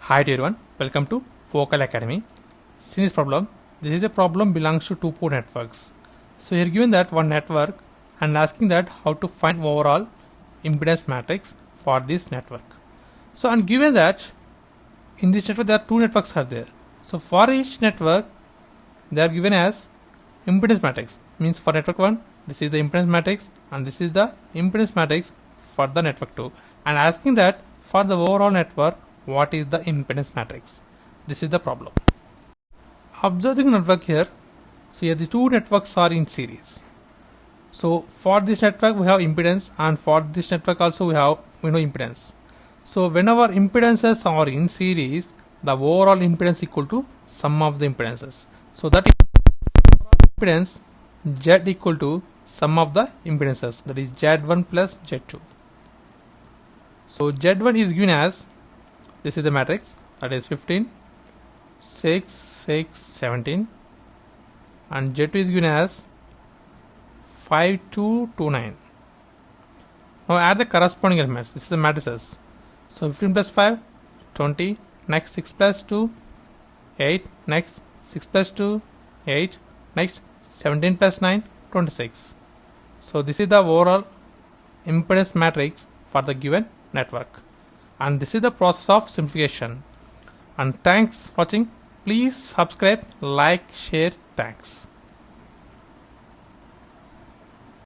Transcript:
Hi to everyone, welcome to Focal Academy. See this problem. This is a problem belongs to two-port networks. So here given that one network and asking that how to find overall impedance matrix for this network. So and given that in this network there are two networks are there. So for each network they are given as impedance matrix. Means for network 1 this is the impedance matrix and this is the impedance matrix for the network 2, and asking that for the overall network what is the impedance matrix. This is the problem. Observe the network here. So here the two networks are in series. So for this network we have impedance, and for this network also we know impedance. So whenever impedances are in series, the overall impedance equal to sum of the impedances. So that impedance Z equal to sum of the impedances, that is Z1 plus Z2. So Z1 is given as, this is the matrix, that is 15, 6, 6, 17, and Z2 is given as 5, 2, 2, 9. Now add the corresponding elements. This is the matrices. So 15 plus 5, 20, next 6 plus 2, 8, next 6 plus 2, 8, next 17 plus 9, 26. So this is the overall impedance matrix for the given network. And this is the process of simplification. And thanks for watching. Please subscribe, like, share. Thanks.